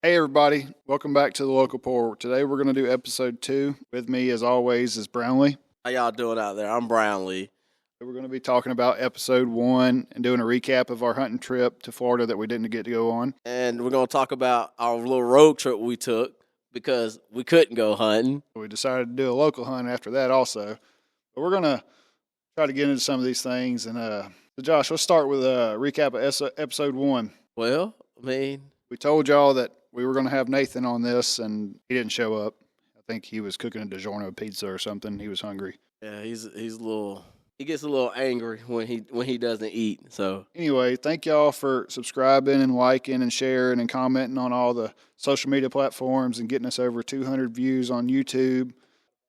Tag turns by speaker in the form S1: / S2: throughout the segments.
S1: Hey everybody, welcome back to the Local Pour. Today we're going to do episode 2. With me as always is Brownlee.
S2: How y'all doing out there? I'm Brownlee.
S1: We're going to be talking about episode 1 and doing a recap of our hunting trip to Florida that we didn't get to go on.
S2: And we're going to talk about our little road trip we took because we couldn't go hunting.
S1: We decided to do a local hunt after that also. But we're going to try to get into some of these things. And so Josh, let's start with a recap of episode 1.
S2: Well, we
S1: told y'all that we were going to have Nathan on this, and he didn't show up. I think he was cooking a DiGiorno pizza or something. He was hungry.
S2: Yeah, he's a little. He gets a little angry when he doesn't eat. So
S1: anyway, thank y'all for subscribing and liking and sharing and commenting on all the social media platforms and getting us over 200 views on YouTube.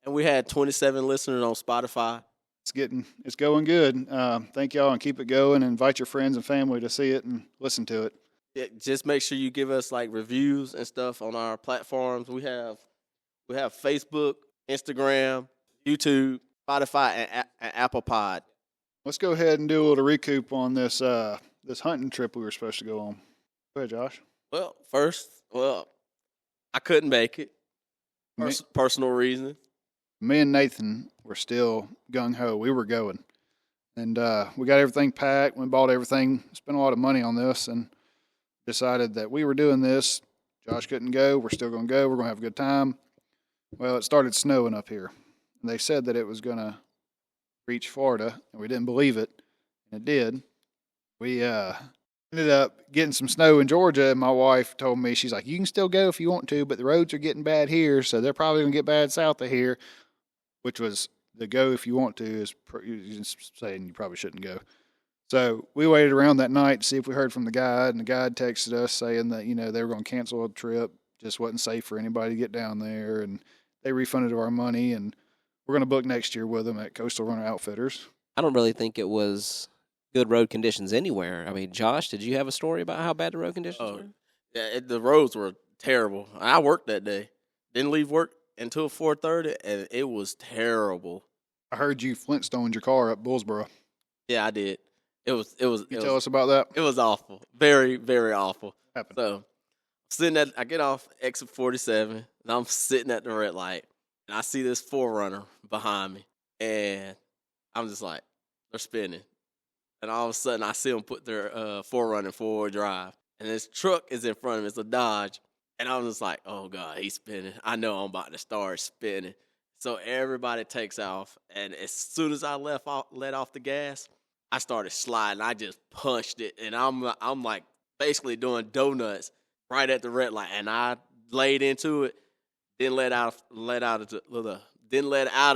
S2: And we had 27 listeners on Spotify.
S1: It's going good. Thank y'all and keep it going. Invite your friends and family to see it and listen to it.
S2: Yeah, just make sure you give us like reviews and stuff on our platforms. We have Facebook, Instagram, YouTube, Spotify, and Apple Pod.
S1: Let's go ahead and do a little recoup on this hunting trip we were supposed to go on. Go ahead, Josh.
S2: Well, I couldn't make it. Personal reasons.
S1: Me and Nathan were still gung-ho. We were going. And we got everything packed. We bought everything, spent a lot of money on this, and decided that we were doing this. Josh couldn't go. We're still going to go. We're going to have a good time. Well, it started snowing up here. And they said that it was going to reach Florida, and we didn't believe it, and it did. We ended up getting some snow in Georgia, and my wife told me, she's like, you can still go if you want to, but the roads are getting bad here, so they're probably going to get bad south of here, which was the go if you want to is saying you probably shouldn't go. So we waited around that night to see if we heard from the guide, and the guide texted us saying that, they were going to cancel a trip, just wasn't safe for anybody to get down there, and they refunded our money, and we're going to book next year with them at Coastal Runner Outfitters.
S3: I don't really think it was good road conditions anywhere. I mean, Josh, did you have a story about how bad the road conditions were?
S2: Yeah, the roads were terrible. I worked that day. Didn't leave work until 4:30, and it was terrible.
S1: I heard you Flintstones your car up Bullsboro.
S2: Yeah, I did. Tell
S1: us about that?
S2: It was awful. Very, very awful.
S1: Happened.
S2: So I get off exit 47, and I'm sitting at the red light, and I see this 4Runner behind me, and I'm just like, they're spinning. And all of a sudden, I see them put their 4Runner in four-wheel drive, and this truck is in front of me. It's a Dodge, and I'm just like, oh, God, he's spinning. I know I'm about to start spinning. So everybody takes off, and as soon as I let off the gas, I started sliding. I just punched it, and I'm like basically doing donuts right at the red light, and I laid into it. Didn't let out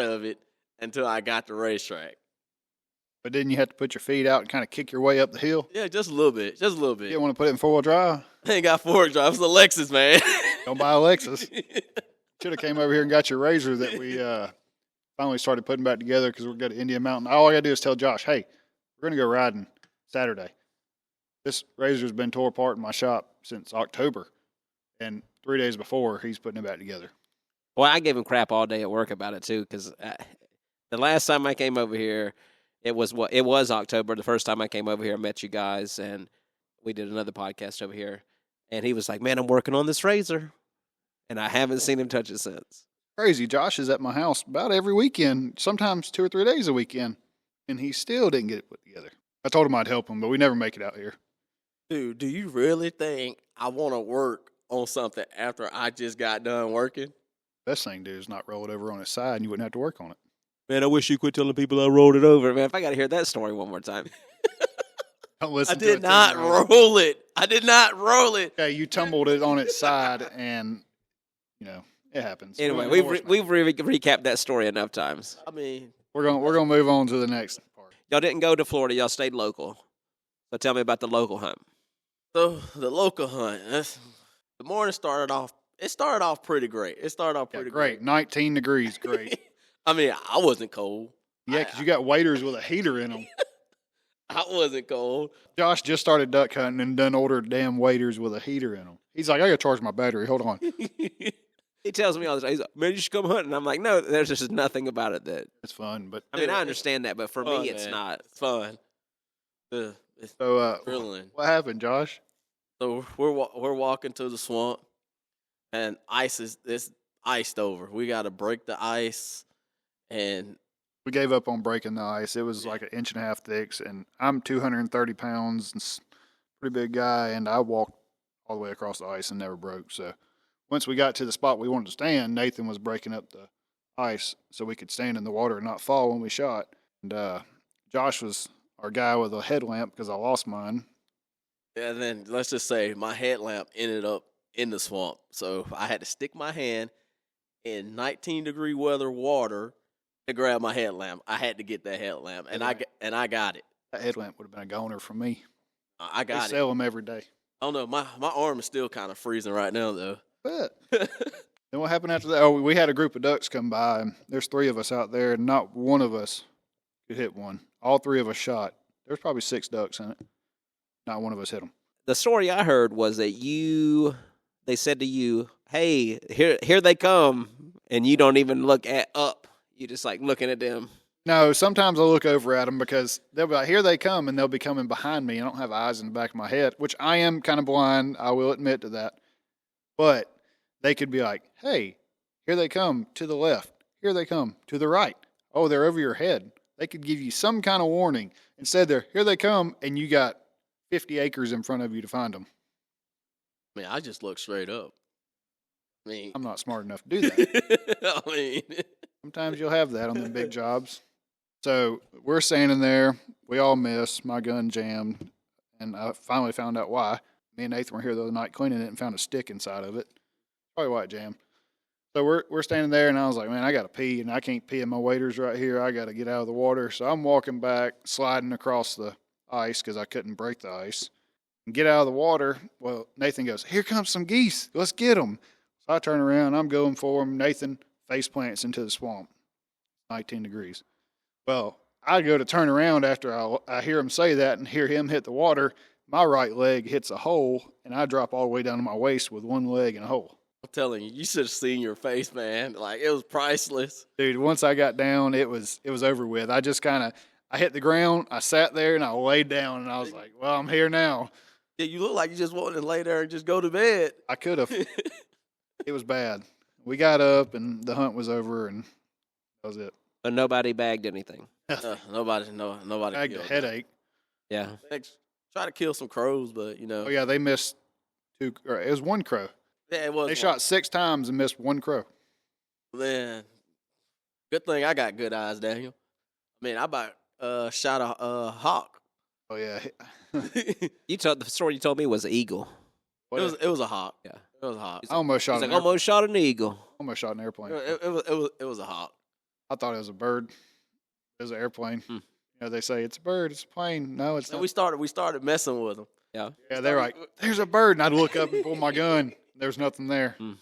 S2: of it until I got the racetrack.
S1: But didn't you have to put your feet out and kind of kick your way up the hill?
S2: Yeah, just a little bit. You
S1: didn't want to put it in four-wheel drive?
S2: I ain't got four-wheel drive. It's a Lexus, man.
S1: Don't buy a Lexus. Should have came over here and got your Razor that we finally started putting back together because we're going to Indian Mountain. All I got to do is tell Josh, hey, we're going to go riding Saturday. This Razor's been tore apart in my shop since October, and 3 days before, he's putting it back together.
S3: Well, I gave him crap all day at work about it, too, because the last time I came over here, it was October. The first time I came over here, I met you guys, and we did another podcast over here, and he was like, man, I'm working on this Razor, and I haven't seen him touch it since.
S1: Crazy. Josh is at my house about every weekend, sometimes 2 or 3 days a weekend, and he still didn't get it put together. I told him I'd help him, but we never make it out here.
S2: Dude, do you really think I want to work on something after I just got done working?
S1: Best thing to do is not roll it over on its side, and you wouldn't have to work on it.
S3: Man, I wish you quit telling people I rolled it over. Man, if I got to hear that story one more time.
S1: Don't listen
S2: I did not roll it. I did not roll it.
S1: Okay, you tumbled it on its side, and, it happens.
S3: Anyway, we've recapped that story enough times.
S2: I mean,
S1: we're gonna move on to the next part.
S3: Y'all didn't go to Florida. Y'all stayed local. So tell me about the local hunt.
S2: So the local hunt, the morning started off pretty great. It started off pretty
S1: great. 19 degrees, great.
S2: I mean, I wasn't cold.
S1: Yeah, because you got waders with a heater in them.
S2: I wasn't cold.
S1: Josh just started duck hunting and done ordered damn waders with a heater in them. He's like, I got to charge my battery. Hold on.
S3: He tells me all the time, he's like, man, you should come hunting. I'm like, no, there's just nothing about it that.
S1: It's fun, but.
S3: I mean, I understand that, but for me, it's not.
S2: It's fun. It's
S1: So,
S2: thrilling.
S1: What happened, Josh?
S2: So we're walking to the swamp, and it's iced over. We got to break the ice, and
S1: We gave up on breaking the ice. It was like an inch and a half thick, and I'm 230 pounds, and pretty big guy, and I walked all the way across the ice and never broke. So once we got to the spot we wanted to stand, Nathan was breaking up the ice so we could stand in the water and not fall when we shot. And Josh was our guy with a headlamp because I lost mine.
S2: and then let's just say my headlamp ended up in the swamp, so I had to stick my hand in 19-degree weather water to grab my headlamp. I had to get that headlamp, and I got it.
S1: That headlamp would have been a goner for me.
S2: I
S1: They
S2: got it.
S1: sell them every day.
S2: I don't know. My arm is still kind of freezing right now, though.
S1: But then what happened after that? Oh, we had a group of ducks come by, and there's 3 of us out there, and not one of us could hit one. All 3 of us shot. There's probably 6 ducks in it. Not one of us hit them.
S3: The story I heard was that they said to you, "Hey, here they come," and you don't even look up. You just like looking at them.
S1: No, sometimes I look over at them because they'll be like, here they come, and they'll be coming behind me. I don't have eyes in the back of my head, which I am kind of blind. I will admit to that. But they could be like, hey, here they come to the left. Here they come to the right. Oh, they're over your head. They could give you some kind of warning. Instead, they're here they come, and you got 50 acres in front of you to find them.
S2: I mean, I just look straight up. I mean,
S1: I'm not smart enough to do that.
S2: I mean,
S1: Sometimes you'll have that on the big jobs. So we're standing there. We all missed. My gun jammed. And I finally found out why. Me and Nathan were here the other night cleaning it and found a stick inside of it. Probably why it jammed. So we're standing there, and I was like, man, I got to pee, and I can't pee in my waders right here. I got to get out of the water. So I'm walking back, sliding across the ice because I couldn't break the ice. And get out of the water. Well, Nathan goes, here comes some geese. Let's get them. So I turn around. I'm going for them. Nathan face plants into the swamp. 19 degrees. Well, I go to turn around after I hear him say that and hear him hit the water. My right leg hits a hole, and I drop all the way down to my waist with one leg in a hole.
S2: I'm telling you, you should have seen your face, man. Like, it was priceless.
S1: Dude, once I got down, it was over with. I just I hit the ground, I sat there, and I laid down, and I was like, well, I'm here now.
S2: Yeah, you look like you just wanted to lay there and just go to bed.
S1: I could have. It was bad. We got up, and the hunt was over, and that was it.
S3: But nobody bagged anything.
S2: Nobody
S1: I had a
S2: killed
S1: headache.
S3: Yeah.
S2: them. Try to kill some crows, but
S1: Oh, yeah, they missed 2. Or it was 1 crow.
S2: yeah, it was.
S1: They shot 6 times and missed 1 crow.
S2: Man, good thing I got good eyes, Daniel. I mean, I about shot a hawk.
S1: Oh, yeah.
S3: You told the story you told me was an eagle.
S2: It was a hawk.
S3: Yeah.
S2: It was a hawk.
S1: I almost shot
S3: He's
S1: an
S3: like, almost shot an eagle.
S1: almost shot an airplane.
S2: It was a hawk.
S1: I thought it was a bird. It was an airplane.
S3: Hmm.
S1: You know, they say it's a bird, it's a plane. No, it's
S2: So
S1: not.
S2: we started messing with them.
S3: Yeah.
S1: Yeah, they're like, there's a bird. And I'd look up and pull my gun. There's nothing there.
S3: Hmm.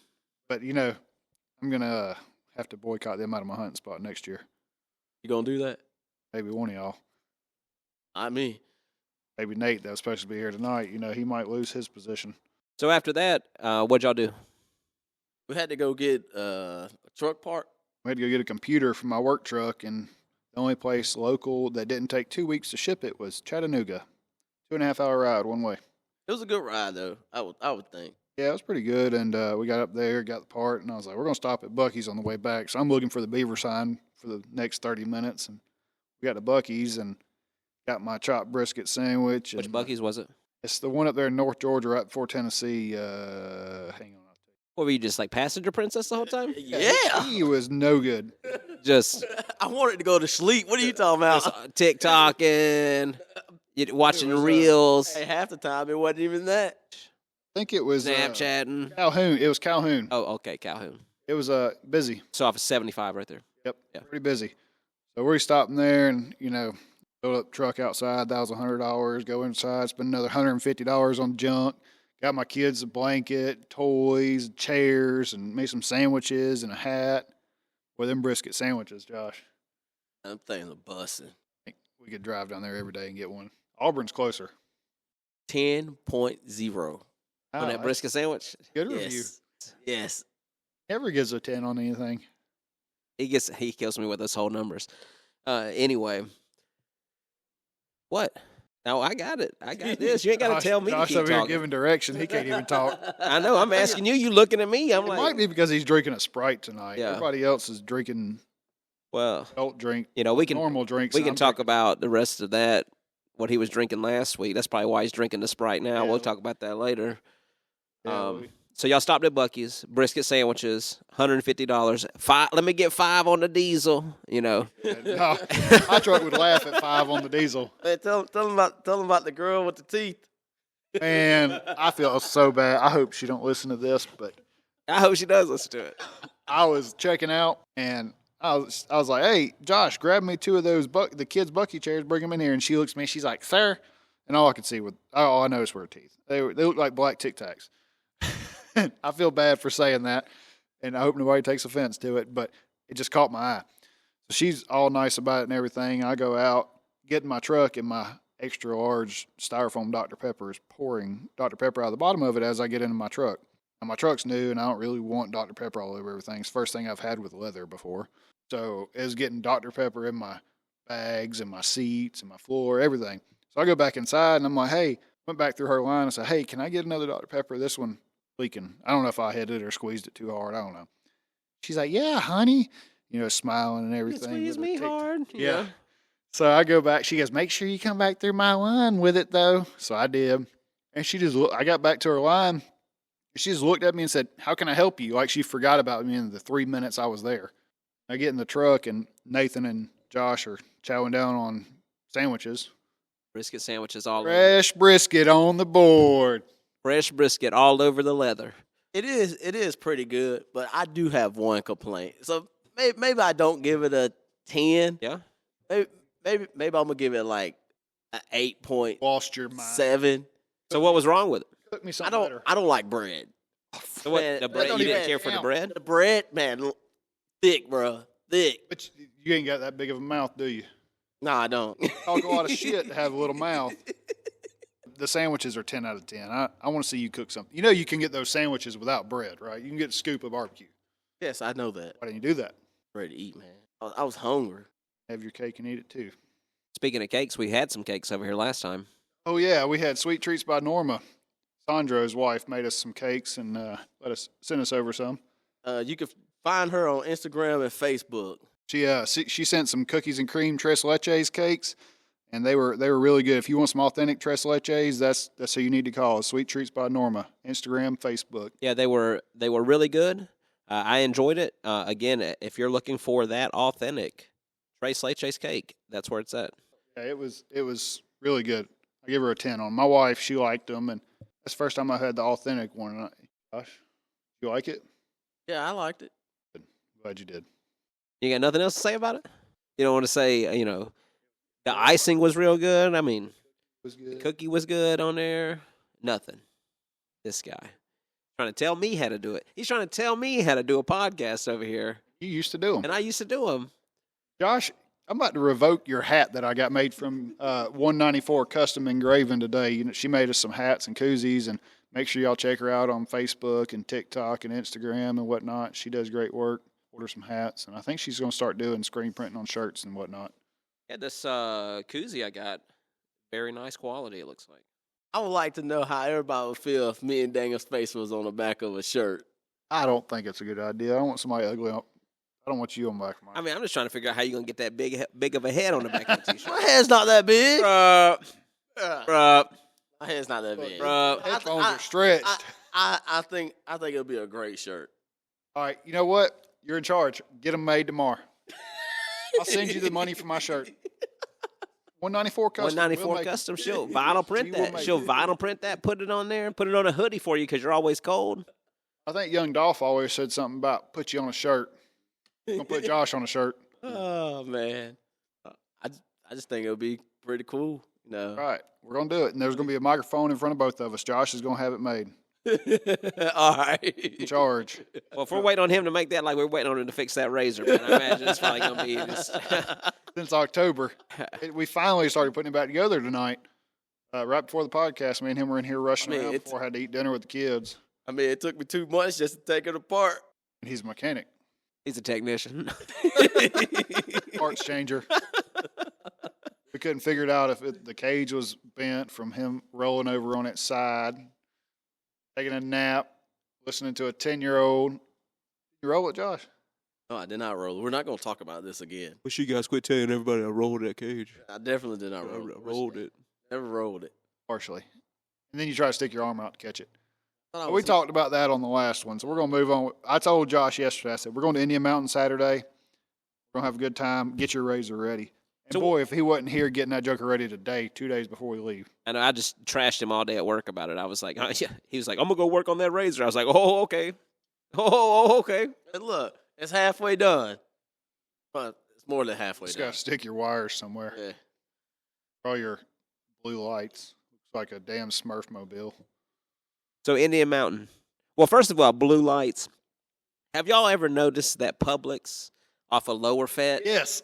S1: But, you know, I'm going to have to boycott them out of my hunting spot next year.
S2: You gonna do that?
S1: Maybe one of y'all.
S2: Not me.
S1: Maybe Nate that was supposed to be here tonight. You know, he might lose his position.
S3: So after that, what'd y'all do?
S2: We had to go get a truck park.
S1: We had to go get a computer for my work truck, and the only place local that didn't take 2 weeks to ship it was Chattanooga. 2.5 hour ride one way.
S2: It was a good ride though. I would think.
S1: Yeah, it was pretty good, and we got up there, got the part, and I was like, we're going to stop at Buc-ee's on the way back. So I'm looking for the beaver sign for the next 30 minutes, and we got to Buc-ee's and got my chopped brisket sandwich.
S3: Which
S1: and,
S3: Buc-ee's was it?
S1: It's the one up there in North Georgia, right before Tennessee. Hang on.
S3: What were you, just like passenger princess the whole time?
S2: Yeah.
S1: He was no good.
S3: Just
S2: I wanted to go to sleep. What are you talking about?
S3: TikToking, watching
S1: It was,
S3: reels,
S2: Hey, half the time it wasn't even that.
S1: I think it was
S3: Snapchatting.
S1: Calhoun. It was Calhoun.
S3: Oh, okay, Calhoun.
S1: It was busy.
S3: So off of 75 right there.
S1: Yep.
S3: Yeah.
S1: Pretty busy. So we stopped in there and, you know, built up the truck outside. That was $100. Go inside, spend another $150 on junk. Got my kids a blanket, toys, chairs, and made some sandwiches and a hat. With them brisket sandwiches, Josh.
S2: Them things are busting.
S1: We could drive down there every day and get one. Auburn's closer.
S2: 10.0.
S3: On that brisket sandwich.
S1: Good review.
S2: Yes. Yes.
S1: Never gives a 10 on anything.
S3: He kills me with those whole numbers. Anyway. What? No, I got it. I got this. You ain't got to tell me to
S1: Josh
S3: keep
S1: over here
S3: talking.
S1: giving direction. He can't even talk.
S3: I know. I'm asking you. You looking at me. I'm
S1: It
S3: like,
S1: might be because he's drinking a Sprite tonight.
S3: Yeah.
S1: Everybody else is drinking
S3: well,
S1: adult drink,
S3: we can
S1: normal drinks.
S3: we
S1: and
S3: can
S1: I'm
S3: talk
S1: drinking-
S3: about the rest of that. What he was drinking last week. That's probably why he's drinking the Sprite now.
S1: Yeah.
S3: We'll talk about that later.
S1: Yeah,
S3: So y'all stopped at Buc-ee's, brisket sandwiches, $150. Let me get 5 on the diesel.
S1: no, my truck would laugh at 5 on the diesel.
S2: Man, tell him about the girl with the teeth.
S1: Man, I feel so bad. I hope she don't listen to this, but
S3: I hope she does listen to it.
S1: I was checking out and I was like, "Hey, Josh, grab me 2 of those the kids' Bucky chairs, bring them in here." And she looks at me, she's like, "Sir," and all I could see all I noticed were her teeth. They looked like black Tic Tacs. I feel bad for saying that, and I hope nobody takes offense to it, but it just caught my eye. So she's all nice about it and everything. I go out, get in my truck, and my extra large styrofoam Dr. Pepper is pouring Dr. Pepper out of the bottom of it as I get into my truck. And my truck's new, and I don't really want Dr. Pepper all over everything. It's the first thing I've had with leather before. So it was getting Dr. Pepper in my bags and my seats and my floor, everything. So I go back inside, and I'm like, "Hey," went back through her line and said, "Hey, can I get another Dr. Pepper? This one leaking." I don't know if I hit it or squeezed it too hard. I don't know. She's like, "Yeah, honey," smiling and
S3: You
S1: everything.
S3: squeeze
S1: with a
S3: me
S1: tic-
S3: hard.
S1: Yeah. So I go back. She goes, "Make sure you come back through my line with it, though." So I did. And she just I got back to her line. She just looked at me and said, "How can I help you?" Like she forgot about me in the 3 minutes I was there. I get in the truck, and Nathan and Josh are chowing down on sandwiches.
S3: Brisket sandwiches all over.
S1: Fresh brisket on the board.
S3: Fresh brisket all over the leather.
S2: It is pretty good, but I do have one complaint. So maybe I don't give it a 10.
S3: Yeah.
S2: Maybe I'm gonna give it like an 8.7.
S1: Lost your mind.
S3: So what was wrong with it?
S1: Cook me
S2: I
S1: something
S2: don't
S1: better.
S2: I don't like bread.
S3: So what?
S2: Man,
S3: The
S2: that
S3: bread.
S2: don't
S3: You didn't
S2: even
S3: care for the
S1: count.
S3: bread?
S2: The bread, man, thick, bro, thick.
S1: But you ain't got that big of a mouth, do you?
S2: No, I don't.
S1: Talk a lot of shit to have a little mouth. The sandwiches are 10 out of 10. I want to see you cook something. You can get those sandwiches without bread, right? You can get a scoop of barbecue.
S2: Yes, I know that.
S1: Why didn't you do that?
S2: Ready to eat, man. I was hungry.
S1: Have your cake and eat it too.
S3: Speaking of cakes, we had some cakes over here last time.
S1: Oh, yeah. We had Sweet Treats by Norma. Sandro's wife made us some cakes and sent us over some.
S2: You can find her on Instagram and Facebook.
S1: She sent some cookies and cream tres leches cakes, and they were really good. If you want some authentic tres leches, that's who you need to call. Sweet Treats by Norma. Instagram, Facebook.
S3: Yeah, they were really good. I enjoyed it. Again, if you're looking for that authentic Tres Leches cake, that's where it's at.
S1: Yeah, it was really good. I give her a 10 on. My wife, she liked them, and that's the first time I had the authentic one. Gosh, you like it?
S2: Yeah, I liked it.
S1: Glad you did.
S3: You got nothing else to say about it? You don't want to say, the icing was real good. I mean,
S1: It was
S3: the
S1: good.
S3: cookie was good on there. Nothing. This guy trying to tell me how to do it. He's trying to tell me how to do a podcast over here,
S1: You used to do them.
S3: and I used to do them.
S1: Josh, I'm about to revoke your hat that I got made from 194 Custom Engraving today. She made us some hats and koozies, and make sure y'all check her out on Facebook and TikTok and Instagram and whatnot. She does great work. Order some hats, and I think she's going to start doing screen printing on shirts and whatnot.
S3: Yeah, this koozie I got, very nice quality. It looks like.
S2: I would like to know how everybody would feel if me and Daniel's face was on the back of a shirt.
S1: I don't think it's a good idea. I don't want somebody ugly. I don't want you on the back of mine.
S3: I mean, I'm just trying to figure out how you're gonna get that big of a head on the back of the t-shirt.
S2: My head's not that big.
S3: Bruh.
S2: My head's not that big.
S3: Bruh.
S1: Headphones are stretched.
S2: I think it'll be a great shirt.
S1: All right, you know what? You're in charge. Get them made tomorrow. I'll send you the money for my shirt. 194 Custom.
S3: 194
S1: We'll make it.
S3: custom. She'll vinyl print
S1: She will
S3: that.
S1: make
S3: She'll
S1: it.
S3: vinyl print that. Put it on there and put it on a hoodie for you because you're always cold.
S1: I think Young Dolph always said something about put you on a shirt. I'm going to put Josh on a shirt.
S2: Oh man, I just think it'll be pretty cool.
S1: All right, we're going to do it. And there's going to be a microphone in front of both of us. Josh is going to have it made.
S2: All right.
S1: In charge.
S3: Well, if we're waiting on him to make that, like we're waiting on him to fix that razor, man, I imagine it's probably gonna be this.
S1: Since October. We finally started putting it back together tonight. Right before the podcast, me and him were in here rushing
S2: I mean,
S1: around
S2: it's-
S1: before I had to eat dinner with the kids.
S2: I mean, it took me 2 months just to take it apart.
S1: And he's a mechanic.
S3: He's a technician.
S1: Parts changer. We couldn't figure it out if the cage was bent from him rolling over on its side, taking a nap, listening to a 10-year-old. You roll it, Josh?
S2: No, I did not roll it. We're not going to talk about this again.
S3: Wish you guys quit telling everybody I rolled that cage.
S2: I definitely did not roll it.
S3: rolled it.
S2: Never rolled it.
S1: Partially. And then you try to stick your arm out to catch it.
S2: Thought I
S1: We
S2: was-
S1: talked about that on the last one, so we're going to move on. I told Josh yesterday, I said, we're going to Indian Mountain Saturday. We're going to have a good time. Get your razor ready. And
S3: So-
S1: boy, if he wasn't here getting that joker ready today, 2 days before we leave.
S3: And I just trashed him all day at work about it. I was like, yeah. He was like, I'm going to go work on that razor. I was like, oh, okay. Oh, okay.
S2: Hey, look, it's halfway done. But it's more than halfway
S1: Just
S2: done.
S1: got to stick your wires somewhere.
S2: Yeah.
S1: All your blue lights. Looks like a damn Smurf mobile.
S3: So Indian Mountain. Well, first of all, blue lights. Have y'all ever noticed that Publix off of Lower Fett?
S1: Yes.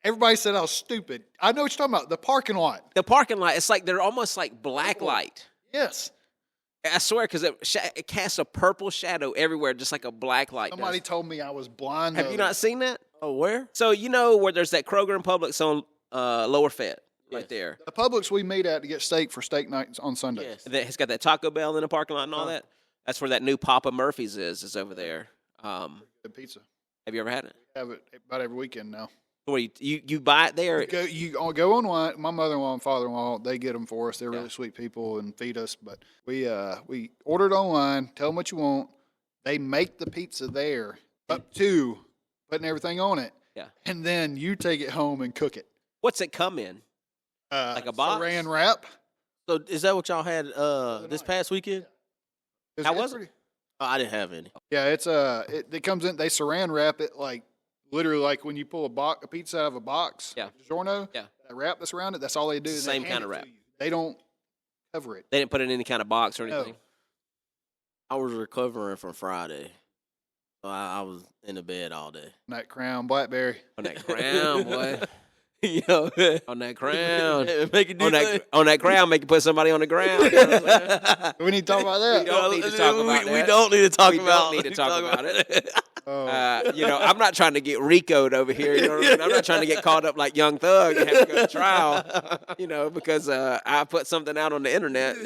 S1: Everybody said I was stupid. I know what you're talking about. The parking lot.
S3: The parking lot, it's like they're almost like black light.
S1: Yes.
S3: I swear, because it casts a purple shadow everywhere, just like a black light
S1: Somebody
S3: does.
S1: told me I was blind.
S3: Have you not seen that?
S2: Oh, where?
S3: So you know where there's that Kroger and Publix on Lower Fett right
S2: Yes.
S3: there.
S1: The Publix we meet at to get steak for steak nights on Sunday.
S2: Yes.
S3: That has got that Taco Bell in the parking lot and all
S1: Uh-huh.
S3: that. That's where that new Papa Murphy's is over there.
S1: Good pizza.
S3: Have you ever had it?
S1: Have it about every weekend now.
S3: Where you buy it there?
S1: You go online. My mother-in-law and father-in-law, they get them for us. They're
S3: Yeah.
S1: really sweet people and feed us. But we ordered online. Tell them what you want. They make the pizza there, up to putting everything on it.
S3: Yeah.
S1: And then you take it home and cook it.
S3: What's it come in? Like a box?
S1: Saran wrap.
S2: So is that what y'all had this past weekend?
S1: It's-
S3: How
S1: it's
S3: was it?
S1: pretty-
S2: Oh, I didn't have any.
S1: Yeah, it's it comes in. They saran wrap it like literally like when you pull a pizza out of a box.
S3: Yeah.
S1: DiGiorno.
S3: Yeah.
S1: That wrap that's around it. That's all they do.
S3: It's
S1: is
S3: the
S1: they
S3: same
S1: hand
S3: kind of
S1: it to
S3: wrap.
S1: you. They don't cover it.
S3: They didn't put it in any kind of box or
S1: No.
S3: anything.
S2: I was recovering from Friday. So I was in the bed all day.
S1: That Crown Blackberry.
S3: On that crown, boy.
S2: You know,
S3: On that crown.
S2: make it do
S3: On that crown, make you put somebody on the ground. You know what I'm saying?
S1: We need to talk about that.
S3: We don't need to talk about
S2: we
S3: that.
S2: don't need to talk
S3: We
S2: about.
S3: don't need to talk about it.
S1: Oh,
S3: I'm not trying to get RICO'd over here. You know what I mean? I'm not trying to get caught up like Young Thug and have to go to trial, because I put something out on the internet,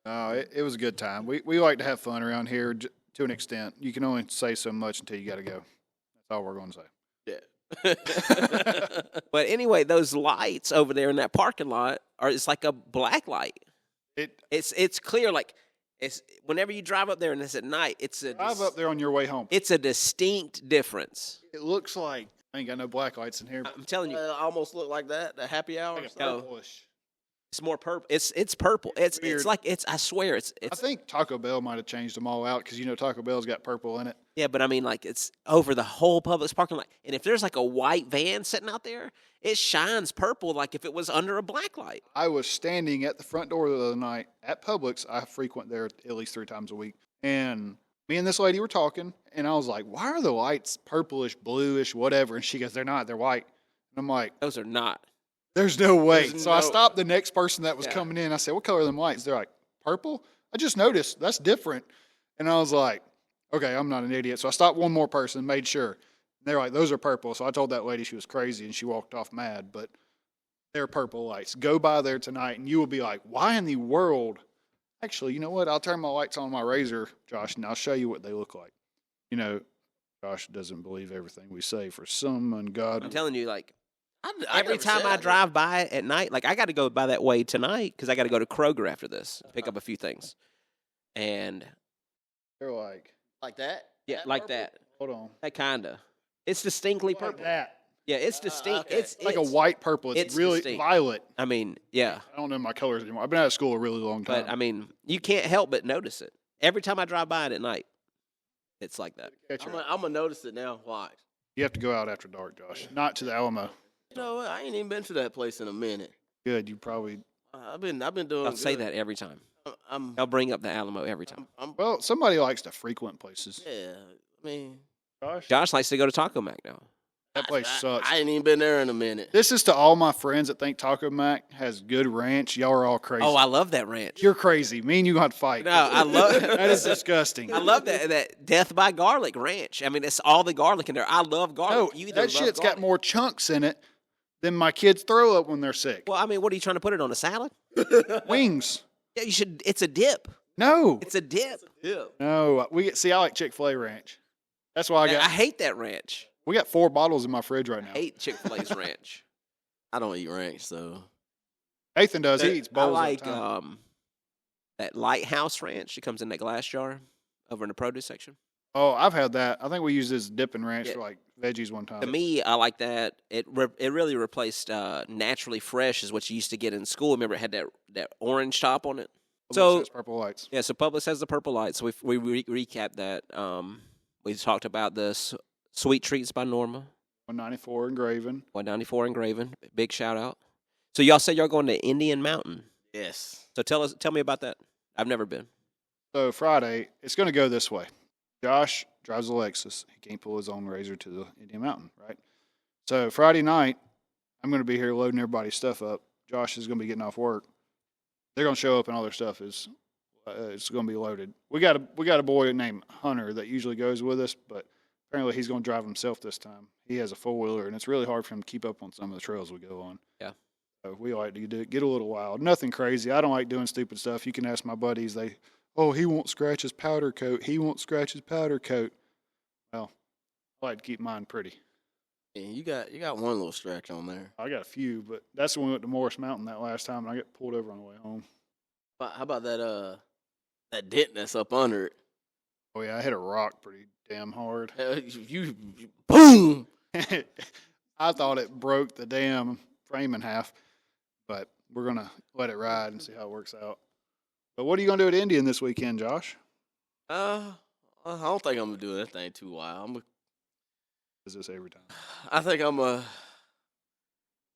S1: no, it was a good time. We like to have fun around here to an extent. You can only say so much until you got to go. That's all we're going to say.
S3: But anyway, those lights over there in that parking lot it's like a black light. It's clear, like it's whenever you drive up there and it's at night,
S1: Drive up there on your way home.
S3: it's a distinct difference.
S1: It looks like I ain't got no black lights in here.
S3: I'm telling you,
S2: almost looked like that. The happy hour.
S1: Like a
S3: No.
S1: purplish.
S3: it's more purple. It's purple. It's
S1: Weird.
S3: like I swear it's
S1: I think Taco Bell might have changed them all out because Taco Bell's got purple in it.
S3: yeah, but I mean like it's over the whole Publix parking lot. And if there's like a white van sitting out there, it shines purple like if it was under a black light.
S1: I was standing at the front door the other night at Publix. I frequent there at least 3 times a week. And me and this lady were talking, and I was like, why are the lights purplish, bluish, whatever? And she goes, they're not, they're white. And I'm like,
S3: Those are not.
S1: there's no way.
S3: There's
S1: So I
S3: no-
S1: stopped the next person that was
S3: Yeah.
S1: coming in. I said, what color are them lights? They're like, purple? I just noticed. That's different. And I was like, okay, I'm not an idiot. So I stopped one more person and made sure. And they're like, those are purple. So I told that lady she was crazy, and she walked off mad. But they're purple lights. Go by there tonight, and you will be like, why in the world? Actually, you know what? I'll turn my lights on my razor, Josh, and I'll show you what they look like. Josh doesn't believe everything we say for some
S3: I'm
S1: ungodly.
S3: telling you, like
S2: I
S3: every
S2: never
S3: time
S2: said
S3: I
S2: did.
S3: drive by it at night, like I got to go by that way tonight because I got to go to Kroger after this, pick up a few things, and
S1: They're like,
S2: like that.
S3: yeah,
S2: That
S3: like
S2: purple?
S3: that,
S1: hold on.
S3: that kinda. It's distinctly
S1: Like
S3: purple.
S1: that.
S3: Yeah, it's distinct.
S2: okay.
S3: It's
S1: Like a white purple. It's
S3: it's
S1: really
S3: distinct.
S1: violet.
S3: I mean, yeah,
S1: I don't know my colors anymore. I've been out of school a really long time.
S3: but I mean, you can't help but notice it every time I drive by it at night. It's like that.
S1: Catch your-
S2: I'm gonna notice it now. Why?
S1: You have to go out after dark, Josh. Not to the Alamo.
S2: You know what? I ain't even been to that place in a minute.
S1: Good. You probably.
S2: I've been doing.
S3: I'll say
S2: good.
S3: that every time.
S2: I'm.
S3: I'll bring up the Alamo every time.
S2: I'm.
S1: Well, somebody likes to frequent places.
S2: Yeah. I mean,
S1: Josh,
S3: Josh likes to go to Taco Mac now.
S1: that place sucks.
S2: I ain't even been there in a minute.
S1: This is to all my friends that think Taco Mac has good ranch. Y'all are all crazy.
S3: Oh, I love that ranch.
S1: You're crazy. Me and you got to fight.
S3: No, I love
S1: That is disgusting.
S3: I love that Death by Garlic ranch. I mean, it's all the garlic in there. I love garlic.
S1: No,
S3: You either
S1: that
S3: love
S1: shit's got
S3: garlic-
S1: more chunks in it Then my kids throw up when they're sick.
S3: Well, I mean, what are you trying to put it on a salad?
S1: Wings.
S3: Yeah, you should. It's a dip.
S1: No.
S3: It's a dip.
S2: Yeah.
S1: No. I like Chick-fil-A ranch. That's why
S3: I hate that ranch.
S1: we got 4 bottles in my fridge right now.
S3: I hate Chick-fil-A's ranch.
S2: I don't eat ranch, so
S1: Nathan does. He eats
S3: I
S1: bowls
S3: like
S1: all the time.
S3: that Lighthouse ranch. It comes in that glass jar over in the produce section.
S1: Oh, I've had that. I think we used this dipping ranch
S3: Yeah.
S1: for like veggies one time.
S3: To me, I like that. It really replaced Naturally Fresh is what you used to get in school. Remember, it had that orange top on it. So
S1: It's purple lights.
S3: yeah, so Publix has the purple light. So we recapped that. We talked about the Sweet Treats by Norma,
S1: 194 engraving.
S3: 194 Engraven. Big shout out. So y'all said y'all going to Indian Mountain.
S2: yes.
S3: So tell me about that. I've never been.
S1: So Friday, it's going to go this way. Josh drives a Lexus. He can't pull his own Razor to the Indian Mountain, right? So Friday night, I'm going to be here loading everybody's stuff up. Josh is going to be getting off work. They're going to show up and all their stuff is it's going to be loaded. We got a boy named Hunter that usually goes with us, but apparently he's going to drive himself this time. He has a 4-wheeler, and it's really hard for him to keep up on some of the trails we go on.
S3: Yeah.
S1: So we like to get a little wild. Nothing crazy. I don't like doing stupid stuff. You can ask my buddies. He won't scratch his powder coat. He won't scratch his powder coat. Well, I like to keep mine pretty.
S2: Yeah, you got one little stretch on there.
S1: I got a few, but that's when we went to Morris Mountain that last time, and I got pulled over on the way home.
S2: But how about that dent that's up under it?
S1: Oh, yeah, I hit a rock pretty damn hard.
S2: You boom.
S1: I thought it broke the damn frame in half, but we're going to let it ride and see how it works out. But what are you going to do at Indian this weekend, Josh?
S2: I don't think I'm gonna do that thing too wild.
S1: Is this every time?
S2: I think I'm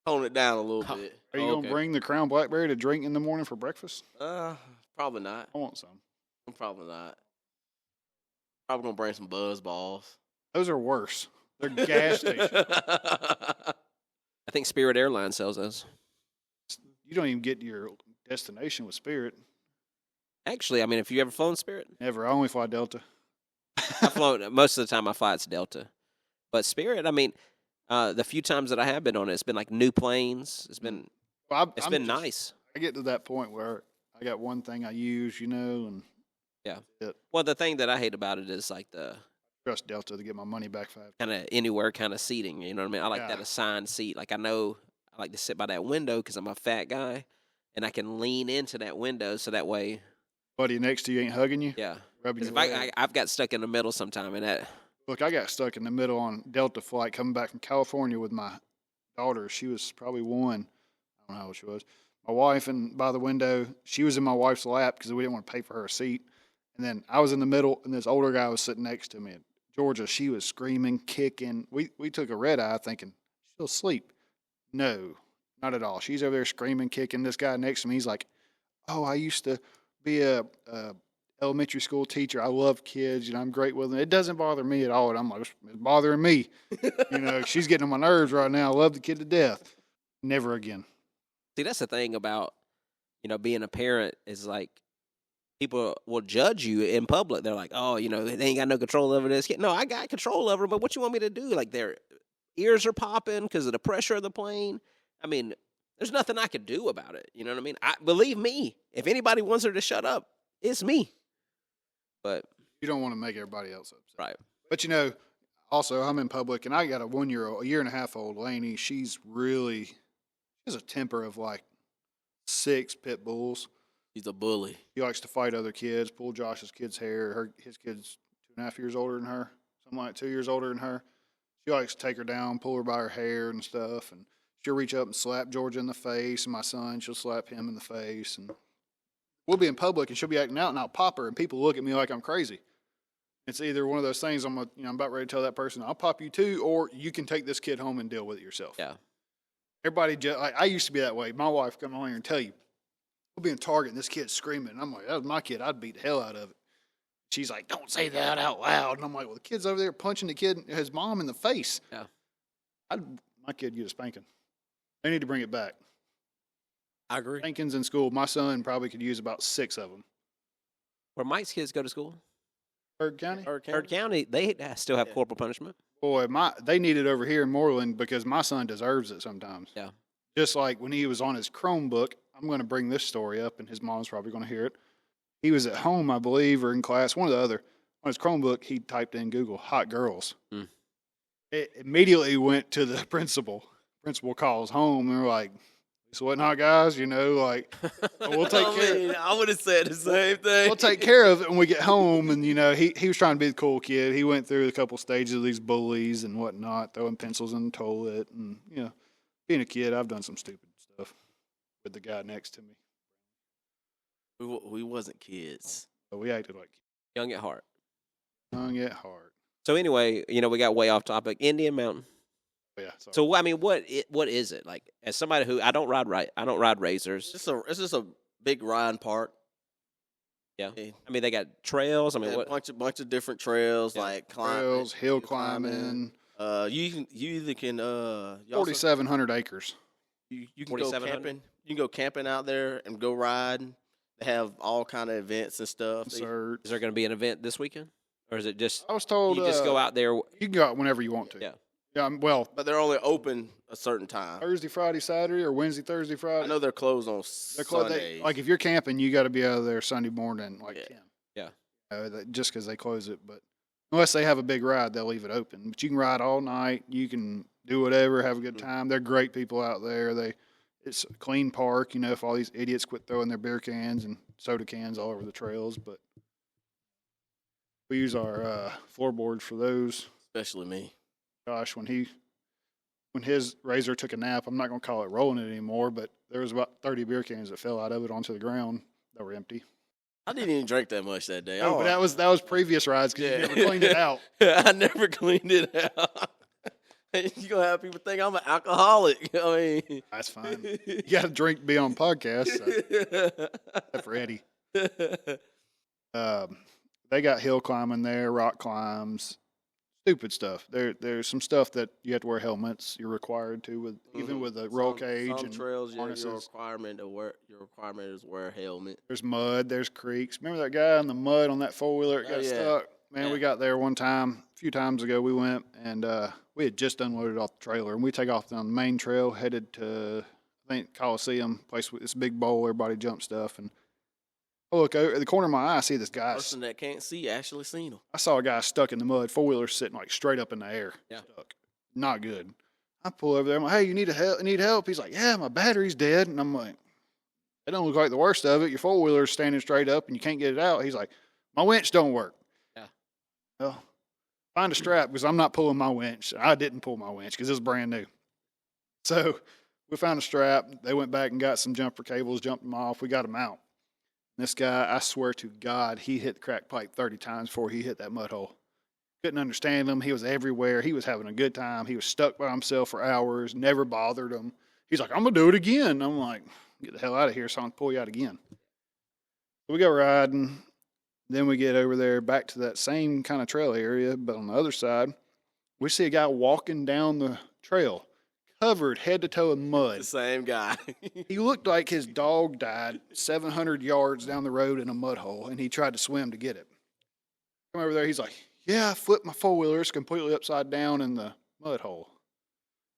S2: tone it down a little bit.
S1: Are you going to bring the Crown Blackberry to drink in the morning for breakfast?
S2: Probably not.
S1: I want some.
S2: I'm probably not. Probably gonna bring some Buzz Balls.
S1: Those are worse. They're gas station.
S3: I think Spirit Airlines sells those.
S1: You don't even get to your destination with Spirit.
S3: Actually, I mean, if you ever flown Spirit,
S1: Never. I only fly Delta.
S3: I've flown most of the time. I fly it's Delta, but Spirit. I mean, the few times that I have been on it, it's been like new planes. It's been
S1: Well,
S3: it's been nice.
S1: I get to that point where I got one thing I use, and
S3: Yeah.
S1: it.
S3: Well, the thing that I hate about it is like the
S1: Trust Delta to get my money back fast.
S3: kind of anywhere kind of seating. You know what I mean? I like that
S1: Yeah.
S3: assigned seat. Like I know I like to sit by that window because I'm a fat guy, and I can lean into that window so that way,
S1: Buddy next to you ain't hugging you,
S3: yeah.
S1: rubbing
S3: 'Cause
S1: your
S3: if
S1: leg.
S3: I've got stuck in the middle sometime, and that
S1: Look, I got stuck in the middle on Delta flight coming back from California with my daughter. She was probably 1. I don't know how old she was. My wife, and by the window, she was in my wife's lap because we didn't want to pay for her seat. And then I was in the middle, and this older guy was sitting next to me. In Georgia, she was screaming, kicking. We took a red eye thinking, she'll sleep. No, not at all. She's over there screaming, kicking. This guy next to me, he's like, oh, I used to be a elementary school teacher. I love kids. I'm great with them. It doesn't bother me at all. And I'm like, it's bothering me. She's getting on my nerves right now. I love the kid to death. Never again.
S3: see that's the thing about being a parent is like people will judge you in public. They're like, oh, they ain't got no control over this kid. No, I got control over it, but what you want me to do? Like their ears are popping because of the pressure of the plane. I mean, there's nothing I could do about it. You know what I mean? Believe me, if anybody wants her to shut up, it's me. But
S1: You don't want to make everybody else upset.
S3: right.
S1: But also I'm in public, and I got a 1-year-old, 1.5-year-old Lainey. She has a temper of like 6 pit bulls.
S2: He's a bully.
S1: He likes to fight other kids, pull Josh's kid's hair. His kid's 2.5 years older than her, something like 2 years older than her. She likes to take her down, pull her by her hair and stuff, and she'll reach up and slap Georgia in the face, and my son, she'll slap him in the face, and we'll be in public, and she'll be acting out, and I'll pop her, and people look at me like I'm crazy. It's either one of those things I'm about ready to tell that person, I'll pop you too, or you can take this kid home and deal with it yourself.
S3: Yeah.
S1: Everybody, I used to be that way. My wife come on here and tell you, we'll be in Target, and this kid's screaming, and I'm like, that was my kid. I'd beat the hell out of it. She's like, don't say that out loud. And I'm like, well, the kid's over there punching his mom in the face.
S3: Yeah.
S1: My kid get a spanking. They need to bring it back.
S2: I agree.
S1: Spankings in school. My son probably could use about 6 of them.
S3: Where Mike's kids go to school,
S1: Berg County?
S3: Heard County, they still have
S2: Yeah.
S3: corporal punishment.
S1: Boy, they need it over here in Moreland because my son deserves it sometimes.
S3: Yeah.
S1: Just like when he was on his Chromebook, I'm going to bring this story up, and his mom's probably going to hear it. He was at home, I believe, or in class, one or the other. On his Chromebook, he typed in Google hot girls.
S3: Mm.
S1: It immediately went to the principal. Principal calls home, and we're like, "This wasn't hot guys, like we'll take care.
S2: I would have said the same thing.
S1: We'll take care of it when we get home." And he was trying to be the cool kid. He went through a couple stages of these bullies and whatnot, throwing pencils in the toilet, and being a kid, I've done some stupid stuff with the guy next to me.
S2: We wasn't kids.
S1: But we acted like
S3: Young at heart.
S1: young at heart.
S3: So anyway, we got way off topic. Indian Mountain.
S1: But yeah, sorry.
S3: So I mean, what is it like? As somebody who I don't ride razors.
S2: It's just a big riding park.
S3: Yeah.
S2: Yeah.
S3: I mean, they got trails. I mean,
S2: A
S3: what?
S2: bunch of different trails like
S1: Trails, hill
S2: you climb in.
S1: climbing,
S2: You either can you also-
S1: 4,700 acres.
S2: you can go
S3: 4,700?
S2: camping. You can go camping out there and go riding. They have all kind of events and stuff.
S1: Concerts.
S3: Is there going to be an event this weekend, or is it just
S1: I was told
S3: you just go out there?
S1: You can go out whenever you want to.
S3: Yeah.
S1: Yeah. Well,
S2: But they're only open a certain time.
S1: Thursday, Friday, Saturday, or Wednesday, Thursday, Friday.
S2: I know they're closed on
S1: They're closed.
S2: Sundays.
S1: Like if you're camping, you got to be out of there Sunday morning, like
S2: Yeah.
S1: 10.
S3: Yeah.
S1: Just because they close it, but unless they have a big ride, they'll leave it open. But you can ride all night. You can do whatever, have a good time. They're great people out there. It's a clean park. If all these idiots quit throwing their beer cans and soda cans all over the trails, but we use our floorboards for those.
S2: Especially me.
S1: Gosh, when his razor took a nap, I'm not going to call it rolling it anymore, but there was about 30 beer cans that fell out of it onto the ground that were empty.
S2: I didn't even drink that much that day.
S1: No, but that was previous rides because you never cleaned it out.
S2: I never cleaned it out. You gonna have people think I'm an alcoholic. I mean,
S1: That's fine. You got to drink to be on podcasts. So. Except for Eddie. They got hill climbing there, rock climbs, stupid stuff. There's some stuff that you have to wear helmets. You're required to even with a roll cage
S2: some
S1: and
S2: trails. Your
S1: harnesses.
S2: requirement is wear a helmet.
S1: There's mud. There's creeks. Remember that guy in the mud on that 4-wheeler that got
S2: yeah.
S1: stuck? Man,
S2: Yeah.
S1: we got there one time. A few times ago we went, and we had just unloaded off the trailer, and we take off down the main trail, headed to, I think, Coliseum, place with this big bowl, everybody jump stuff, and I look over at the corner of my eye, I see this guy.
S2: Person that can't see actually seen them.
S1: I saw a guy stuck in the mud, 4-wheeler sitting like straight up in the air.
S3: Yeah.
S1: Stuck. Not good. I pull over there. I'm like, hey, you need help? He's like, yeah, my battery's dead. And I'm like, it don't look like the worst of it. Your 4-wheeler's standing straight up and you can't get it out. He's like, my winch don't work.
S3: Yeah.
S1: Well, find a strap because I'm not pulling my winch. I didn't pull my winch because it was brand new. So we found a strap. They went back and got some jumper cables, jumped them off. We got them out. This guy, I swear to God, he hit the crack pipe 30 times before he hit that mud hole. Couldn't understand him. He was everywhere. He was having a good time. He was stuck by himself for hours, never bothered him. He's like, I'm going to do it again. I'm like, get the hell out of here so I can pull you out again. So we go riding. Then we get over there back to that same kind of trail area, but on the other side, we see a guy walking down the trail, covered head to toe in mud.
S2: The same guy.
S1: He looked like his dog died 700 yards down the road in a mud hole, and he tried to swim to get it. Come over there, he's like, yeah, I flipped my 4-wheeler. It's completely upside down in the mud hole.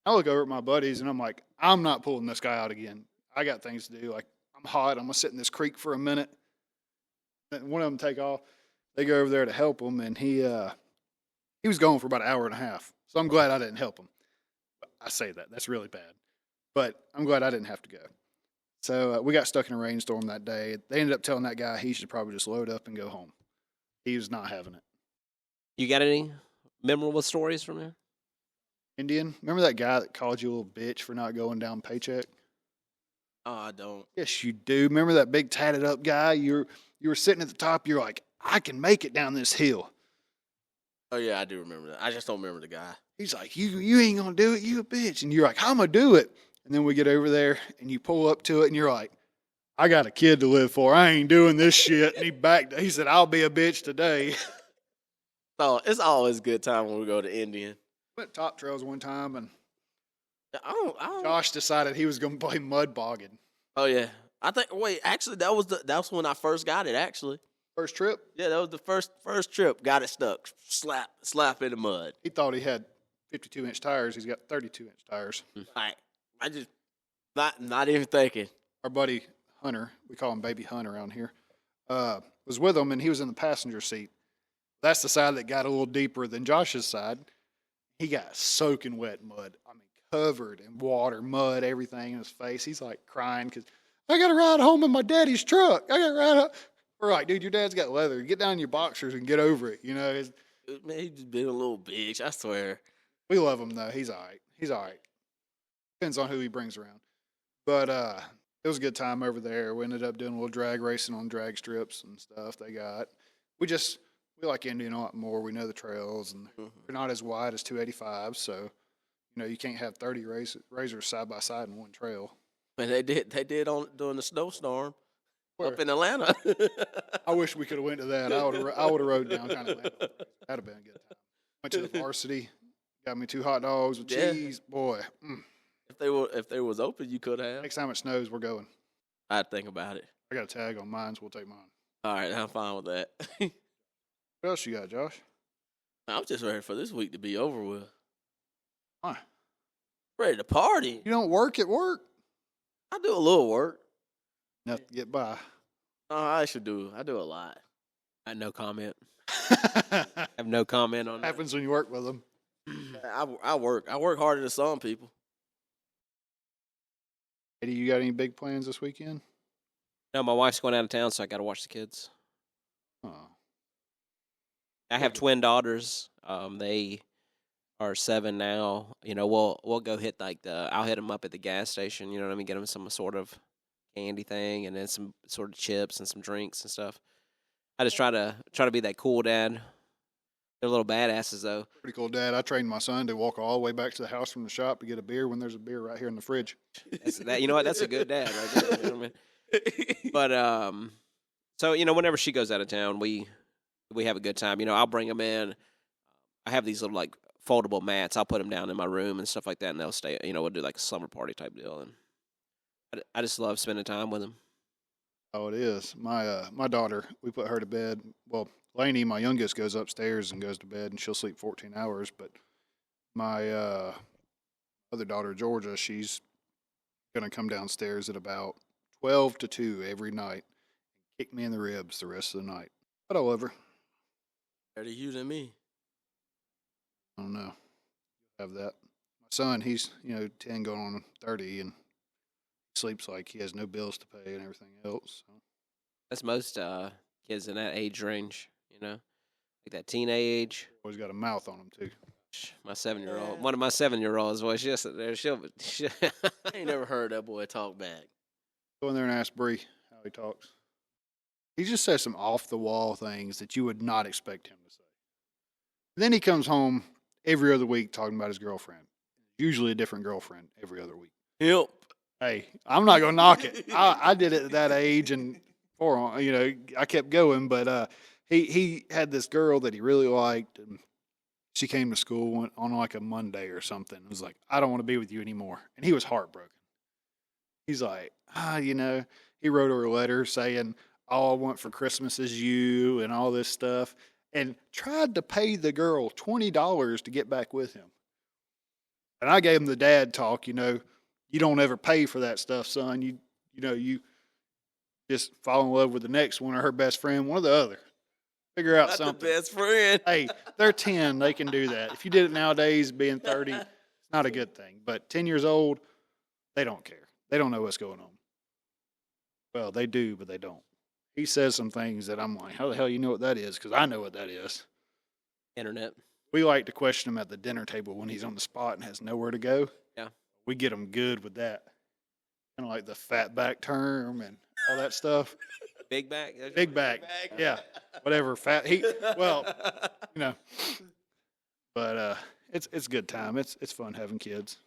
S1: I look over at my buddies, and I'm like, I'm not pulling this guy out again. I got things to do. Like, I'm hot. I'm going to sit in this creek for a minute. Then one of them take off. They go over there to help him, and he was gone for about an hour and a half. So I'm glad I didn't help him. I say that. That's really bad. But I'm glad I didn't have to go. So we got stuck in a rainstorm that day. They ended up telling that guy he should probably just load up and go home. He was not having it.
S3: You got any memorable stories from there?
S1: Indian, remember that guy that called you a little bitch for not going down paycheck?
S2: Oh, I don't.
S1: Yes, you do. Remember that big tatted up guy? You were sitting at the top. You're like, I can make it down this hill.
S2: Oh yeah, I do remember that. I just don't remember the guy.
S1: He's like, you ain't gonna do it, you a bitch. And you're like, I'm gonna do it. And then we get over there and you pull up to it and you're like, I got a kid to live for. I ain't doing this shit. And he said, I'll be a bitch today.
S2: So it's always a good time when we go to Indian.
S1: Went top trails one time and
S2: I don't.
S1: Josh decided he was gonna play mud bogging.
S2: Oh yeah. Actually, that was when I first got it. Actually,
S1: First trip,
S2: Yeah, that was the first trip. Got it stuck. Slap in the mud.
S1: he thought he had 52-inch tires. He's got 32-inch tires.
S2: Like, I just not even thinking.
S1: Our buddy Hunter, we call him Baby Hunter around here, was with him, and he was in the passenger seat. That's the side that got a little deeper than Josh's side. He got soaking wet in mud. I mean, covered in water, mud, everything in his face. He's like crying because I got to ride home in my daddy's truck. I got to ride home. We're like, dude, your dad's got leather. Get down in your boxers and get over it. You know,
S2: Man, he just been a little bitch. I swear.
S1: we love him though. He's all right. He's all right. Depends on who he brings around. But it was a good time over there. We ended up doing a little drag racing on drag strips and stuff they got. We like Indian a lot more. We know the trails, and they're not as wide as 285, so you can't have 30 razors side by side in one trail.
S2: And they did during the snowstorm
S1: Where?
S2: up in Atlanta.
S1: I wish we could have went to that. I would have rode downtown Atlanta. That'd have been a good time. Went to the varsity, got me 2 hot dogs with
S2: Yeah.
S1: cheese. Boy,
S2: If they was open, you could have.
S1: next time it snows, we're going.
S2: I'd think about it.
S1: I got a tag on mine, so we'll take mine.
S2: All right, I'm fine with that.
S1: What else you got, Josh?
S2: I'm just ready for this week to be over with.
S1: Why?
S2: Ready to party.
S1: You don't work at work?
S2: I do a little work.
S1: Enough to get by.
S2: Oh, I should do. I do a lot.
S3: I have no comment. I have no comment on that.
S1: Happens when you work with them.
S2: I work. I work harder than some people.
S1: Eddie, you got any big plans this weekend?
S3: No, my wife's going out of town, so I got to watch the kids.
S1: Oh,
S3: I have twin daughters. They are 7 now. We'll go hit I'll hit them up at the gas station. You know what I mean? Get them some sort of candy thing, and then some sort of chips and some drinks and stuff. I just try to be that cool dad. They're little badasses though.
S1: pretty cool, Dad. I trained my son to walk all the way back to the house from the shop to get a beer when there's a beer right here in the fridge.
S3: You know what? That's a good dad right there. You know what I mean? But so whenever she goes out of town, we have a good time. I'll bring them in. I have these little like foldable mats. I'll put them down in my room and stuff like that, and they'll stay. We'll do like a slumber party type deal, and I just love spending time with them.
S1: Oh, it is. My daughter, we put her to bed. Well, Lainey, my youngest, goes upstairs and goes to bed, and she'll sleep 14 hours. But my other daughter, Georgia, she's going to come downstairs at about 12 to 2 every night and kick me in the ribs the rest of the night. But I love her.
S2: Better you than me.
S1: I don't know. Have that. My son, he's 10 going on 30, and sleeps like he has no bills to pay and everything else. So.
S3: That's most kids in that age range. Like that teen age.
S1: Always got a mouth on him too.
S3: My 7-year-old, one of my 7-year-olds, boy, she'll sit there. She
S2: I ain't never heard that boy talk back.
S1: Go in there and ask Bree how he talks. He just says some off the wall things that you would not expect him to say. Then he comes home every other week talking about his girlfriend. Usually a different girlfriend every other week.
S2: Help.
S1: Hey, I'm not gonna knock it. I did it at that age, and I kept going. But he had this girl that he really liked, and she came to school on like a Monday or something. It was like, I don't want to be with you anymore, and he was heartbroken. He's like, he wrote her a letter saying, all I want for Christmas is you and all this stuff, and tried to pay the girl $20 to get back with him. And I gave him the dad talk, you don't ever pay for that stuff, son. You just fall in love with the next one or her best friend, one or the other. Figure out
S2: Not
S1: something.
S2: the best friend.
S1: Hey, they're 10. They can do that. If you did it nowadays, being 30, it's not a good thing. But 10 years old, they don't care. They don't know what's going on. Well, they do, but they don't. He says some things that I'm like, how the hell you know what that is? Because I know what that is.
S3: internet.
S1: We like to question him at the dinner table when he's on the spot and has nowhere to go.
S3: Yeah.
S1: We get him good with that. Kind of like the fat back term and all that stuff.
S3: Big back.
S1: Big back. Yeah. Whatever. Fat. But it's a good time. It's fun having kids.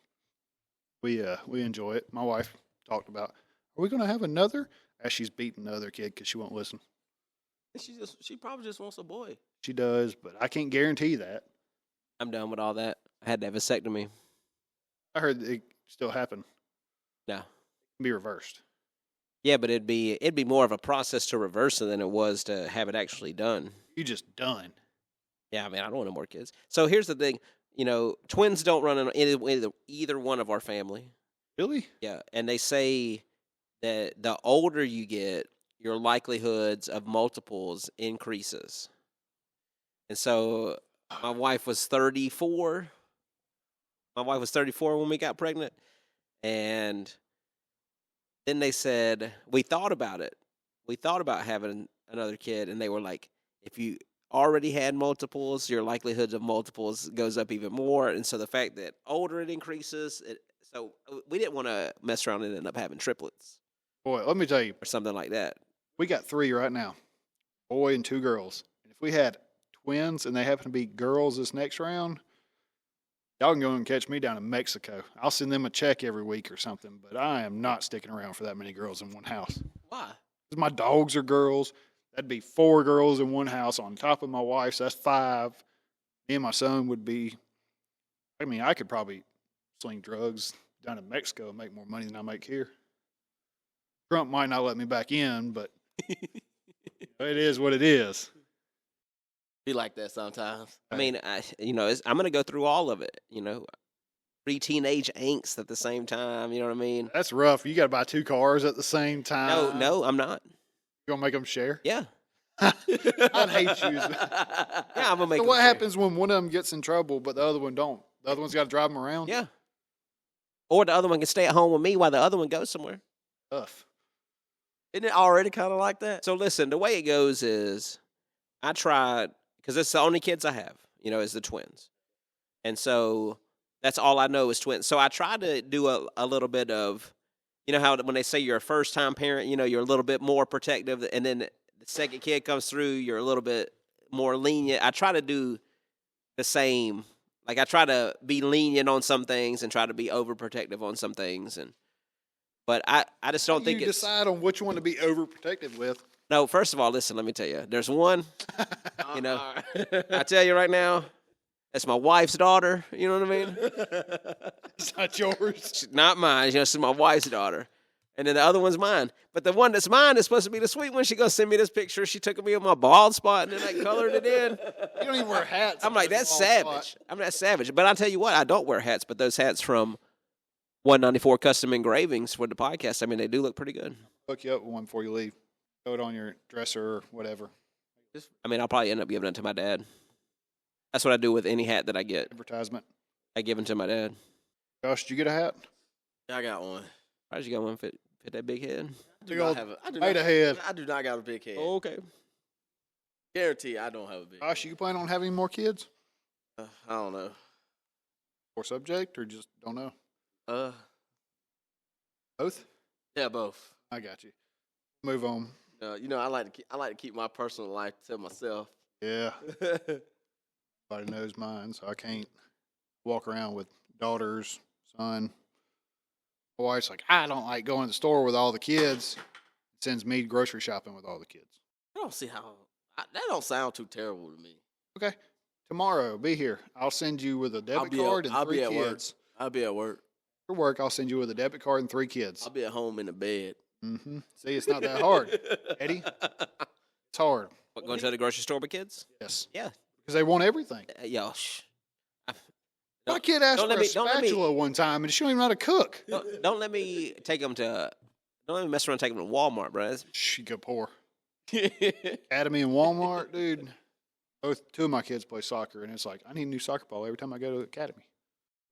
S1: We enjoy it. My wife talked about, are we going to have another? As she's beating the other kid because she won't listen.
S2: She probably just wants a boy.
S1: She does, but I can't guarantee that.
S3: I'm done with all that. I had to have a vasectomy.
S1: I heard it still happen.
S3: No.
S1: It can be reversed.
S3: Yeah, but it'd be more of a process to reverse it than it was to have it actually done.
S1: You just done.
S3: Yeah, I mean, I don't want no more kids. So here's the thing, twins don't run in either one of our family.
S1: Really?
S3: Yeah, and they say that the older you get, your likelihoods of multiples increases. And so my wife was 34. My wife was 34 when we got pregnant. And then they said, we thought about it. We thought about having another kid. And they were like, if you already had multiples, your likelihoods of multiples goes up even more. And so the fact that older it increases, so we didn't want to mess around and end up having triplets
S1: Boy, let me tell you,
S3: or something like that.
S1: we got 3 right now, boy and 2 girls. And if we had twins and they happen to be girls this next round, y'all can go and catch me down in Mexico. I'll send them a check every week or something, but I am not sticking around for that many girls in one house.
S2: Why?
S1: 'Cause my dogs are girls. That'd be 4 girls in one house on top of my wife, so that's 5. Me and my son would be, I mean, I could probably sling drugs down in Mexico and make more money than I make here. Trump might not let me back in, but it is what it is.
S2: Be like that sometimes.
S3: I mean, I'm going to go through all of it, pre-teenage angst at the same time, you know what I mean?
S1: That's rough. You got to buy 2 cars at the same time.
S3: No, I'm not.
S1: You gonna make them share?
S3: Yeah.
S1: I'd hate you.
S3: Yeah, I'm going to make
S1: So
S3: them
S1: what
S3: share.
S1: happens when one of them gets in trouble, but the other one don't? The other one's got to drive them around?
S3: Yeah. Or the other one can stay at home with me while the other one goes somewhere.
S1: Tough.
S2: Isn't it already kind of like that?
S3: So listen, the way it goes is I tried, because it's the only kids I have, is the twins. And so that's all I know is twins. So I tried to do a little bit of, how when they say you're a first-time parent, you're a little bit more protective. And then the second kid comes through, you're a little bit more lenient. I try to do the same. Like I try to be lenient on some things and try to be overprotective on some things. But I just don't think
S1: you
S3: it's...
S1: decide on which one to be overprotective with.
S3: No, first of all, listen, let me tell you. There's one,
S2: Uh-uh.
S3: I tell you right now, that's my wife's daughter. You know what I mean?
S1: It's not yours.
S3: She's not mine. She's my wife's daughter. And then the other one's mine. But the one that's mine is supposed to be the sweet one. She gonna send me this picture. She took me on my bald spot and then I colored it in.
S1: You don't even wear hats.
S3: I'm like, that's savage. I'm not savage. But I'll tell you what, I don't wear hats, but those hats from 194 Custom Engravings for the podcast, I mean, they do look pretty good.
S1: Hook you up with one before you leave. Throw it on your dresser or whatever.
S3: I mean, I'll probably end up giving it to my dad. That's what I do with any hat that I get.
S1: Advertisement.
S3: I give it to my dad.
S1: Josh, did you get a hat?
S2: Yeah, I got one.
S3: Why did you got one fit that big head?
S2: I do
S1: Big
S2: not
S1: old
S2: have a, I do
S1: made
S2: not,
S1: a head.
S2: I do not got a big head.
S3: Oh, okay.
S2: Guarantee I don't have a big head.
S1: Josh, you plan on having more kids?
S2: I don't know.
S1: Or subject, or just don't know? Both?
S2: Yeah, both.
S1: I got you. Move on.
S2: I like to keep my personal life to myself.
S1: Yeah. Everybody knows mine, so I can't walk around with daughters, son. My wife's like, I don't like going to the store with all the kids. Sends me grocery shopping with all the kids.
S2: I don't see how that don't sound too terrible to me.
S1: Okay. Tomorrow, be here. I'll send you with a debit card and
S2: I'll
S1: 3
S2: be at work.
S1: kids.
S2: I'll be at work.
S1: For work, I'll send you with a debit card and 3 kids.
S2: I'll be at home in the bed.
S1: Mm-hmm. See, it's not that hard, Eddie. It's hard.
S3: What, going to the grocery store with kids?
S1: Yes.
S3: Yeah.
S1: Because they want everything.
S3: Yo,
S1: My kid asked
S3: don't
S1: for
S3: let
S1: a
S3: me- don't let me-
S1: spatula one time, and she don't even know how to cook.
S3: don't let me take them to. Don't let me mess around and take them to Walmart, bro.
S1: She go poor. Academy and Walmart, dude. Both 2 of my kids play soccer, and it's like I need a new soccer ball every time I go to the academy.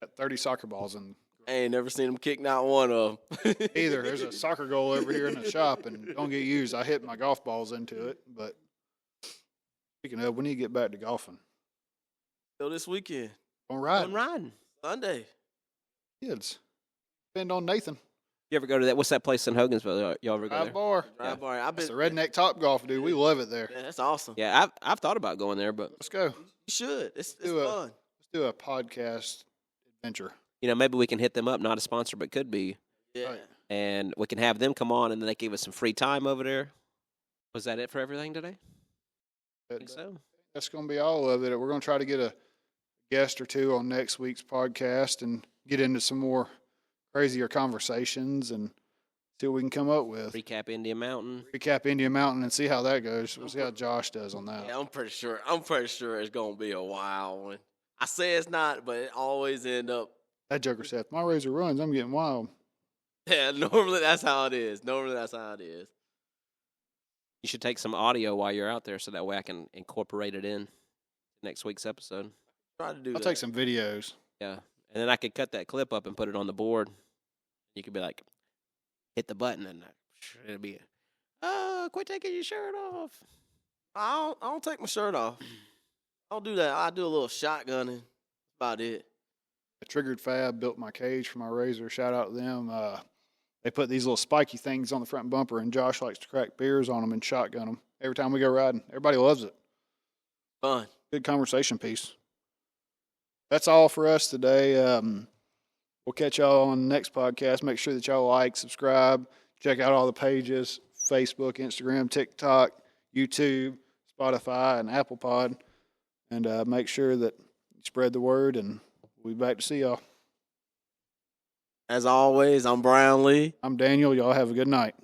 S1: Got 30 soccer balls, and
S2: I ain't never seen them kick not one of them.
S1: either there's a soccer goal over here in the shop, and don't get used. I hit my golf balls into it, but speaking of, we need to get back to golfing.
S2: So this weekend,
S1: On ride,
S3: I'm riding.
S2: Sunday.
S1: kids. Depend on Nathan.
S3: You ever go to that? What's that place in Hogansville? Y'all ever go
S1: Drive
S3: there?
S1: bar.
S2: Drive bar. I've
S1: It's
S2: been.
S1: the redneck top golf, dude. We love it there.
S2: Yeah, that's awesome.
S3: Yeah, I've thought about going there, but
S1: Let's go.
S2: You should. It's
S1: Do it.
S2: fun.
S1: Let's do a podcast adventure.
S3: maybe we can hit them up. Not a sponsor, but could be,
S2: Yeah.
S1: Right.
S3: and we can have them come on, and then they give us some free time over there. Was that it for everything today? I think so.
S1: That's going to be all of it. We're going to try to get a guest or 2 on next week's podcast and get into some more crazier conversations and See what we can come up with.
S3: Recap Indian Mountain.
S1: Recap Indian Mountain and see how that goes. We'll see how Josh does on that.
S2: Yeah, I'm pretty sure it's gonna be a wild one. I say it's not, but it always end up.
S1: That joker said, "My razor runs. I'm getting wild."
S2: Yeah, normally that's how it is.
S3: You should take some audio while you're out there so that way I can incorporate it in next week's episode.
S2: Try to do
S1: I'll
S2: that.
S1: take some videos.
S3: Yeah. And then I could cut that clip up and put it on the board. You could be like, hit the button and it'll be, quit taking your shirt off.
S2: I don't take my shirt off. I don't do that. I do a little shotgunning. That's about it.
S1: Triggered Fab built my cage for my razor. Shout out to them. They put these little spiky things on the front bumper, and Josh likes to crack beers on them and shotgun them every time we go riding. Everybody loves it.
S2: Fun.
S1: Good conversation piece. That's all for us today. We'll catch y'all on the next podcast. Make sure that y'all like, subscribe, check out all the pages, Facebook, Instagram, TikTok, YouTube, Spotify, and Apple Pod. And make sure that you spread the word, and we'll be back to see y'all.
S2: As always, I'm Brian Lee.
S1: I'm Daniel. Y'all have a good night.